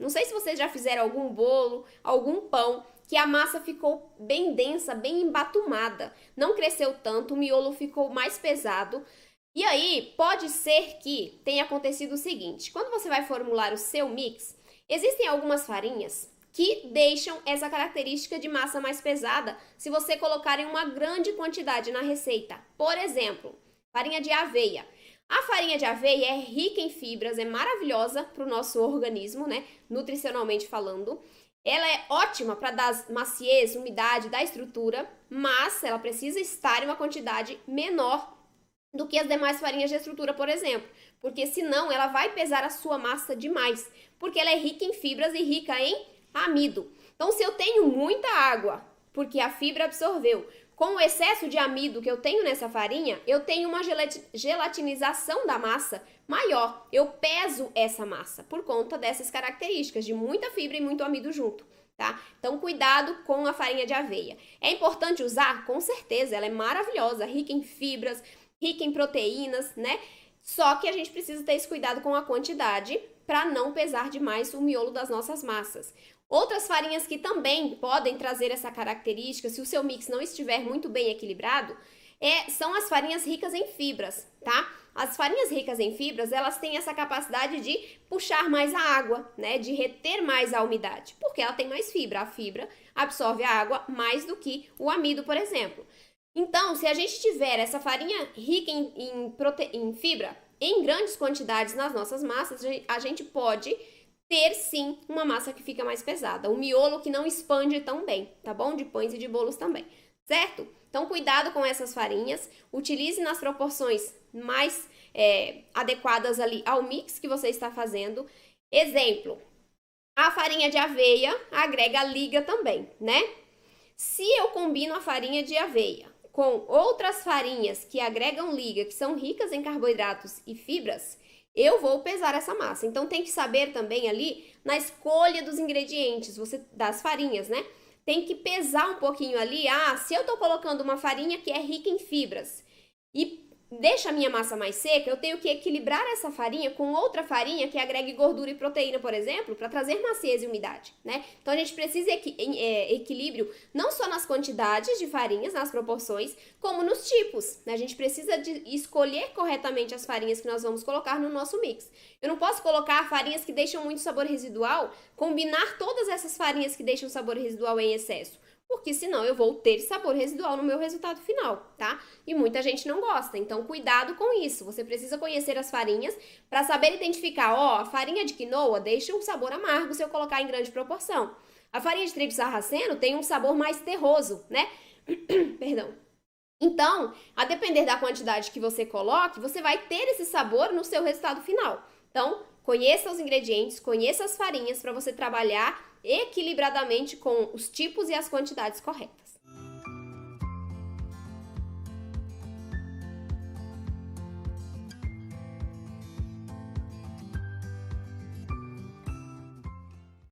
Não sei se vocês já fizeram algum bolo, algum pão, que a massa ficou bem densa, bem embatumada. Não cresceu tanto, o miolo ficou mais pesado. E aí, pode ser que tenha acontecido o seguinte: quando você vai formular o seu mix, existem algumas farinhas que deixam essa característica de massa mais pesada se você colocar em uma grande quantidade na receita. Por exemplo, farinha de aveia. A farinha de aveia é rica em fibras, é maravilhosa para o nosso organismo, né? Nutricionalmente falando. Ela é ótima para dar maciez, umidade, dar estrutura, mas ela precisa estar em uma quantidade menor do que as demais farinhas de estrutura, por exemplo, porque senão ela vai pesar a sua massa demais, porque ela é rica em fibras e rica em amido. Então, se eu tenho muita água, porque a fibra absorveu, com o excesso de amido que eu tenho nessa farinha, eu tenho uma gelatinização da massa maior. Eu peso essa massa por conta dessas características de muita fibra e muito amido junto, tá? Então, cuidado com a farinha de aveia. É importante usar? Com certeza, ela é maravilhosa, rica em fibras, rica em proteínas, né? Só que a gente precisa ter esse cuidado com a quantidade para não pesar demais o miolo das nossas massas. Outras farinhas que também podem trazer essa característica, se o seu mix não estiver muito bem equilibrado, são as farinhas ricas em fibras, tá? As farinhas ricas em fibras, elas têm essa capacidade de puxar mais a água, né? De reter mais a umidade, porque ela tem mais fibra. A fibra absorve a água mais do que o amido, por exemplo. Então, se a gente tiver essa farinha rica em fibra em grandes quantidades nas nossas massas, a gente pode ter sim uma massa que fica mais pesada, um miolo que não expande tão bem, tá bom? De pães e de bolos também, certo? Então, cuidado com essas farinhas, utilize nas proporções mais adequadas ali ao mix que você está fazendo. Exemplo, a farinha de aveia agrega liga também, né? Se eu combino a farinha de aveia com outras farinhas que agregam liga, que são ricas em carboidratos e fibras, eu vou pesar essa massa. Então, tem que saber também ali na escolha dos ingredientes, das farinhas, né? Tem que pesar um pouquinho ali. Se eu tô colocando uma farinha que é rica em fibras e deixa a minha massa mais seca, eu tenho que equilibrar essa farinha com outra farinha que agregue gordura e proteína, por exemplo, para trazer maciez e umidade, né? Então, a gente precisa equilíbrio não só nas quantidades de farinhas, nas proporções, como nos tipos, né? A gente precisa de escolher corretamente as farinhas que nós vamos colocar no nosso mix. Eu não posso colocar farinhas que deixam muito sabor residual, combinar todas essas farinhas que deixam sabor residual em excesso, porque senão eu vou ter sabor residual no meu resultado final, tá? E muita gente não gosta, então cuidado com isso. Você precisa conhecer as farinhas para saber identificar, a farinha de quinoa deixa um sabor amargo se eu colocar em grande proporção. A farinha de trigo sarraceno tem um sabor mais terroso, né? Perdão. Então, a depender da quantidade que você coloque, você vai ter esse sabor no seu resultado final. Então, conheça os ingredientes, conheça as farinhas para você trabalhar equilibradamente com os tipos e as quantidades corretas.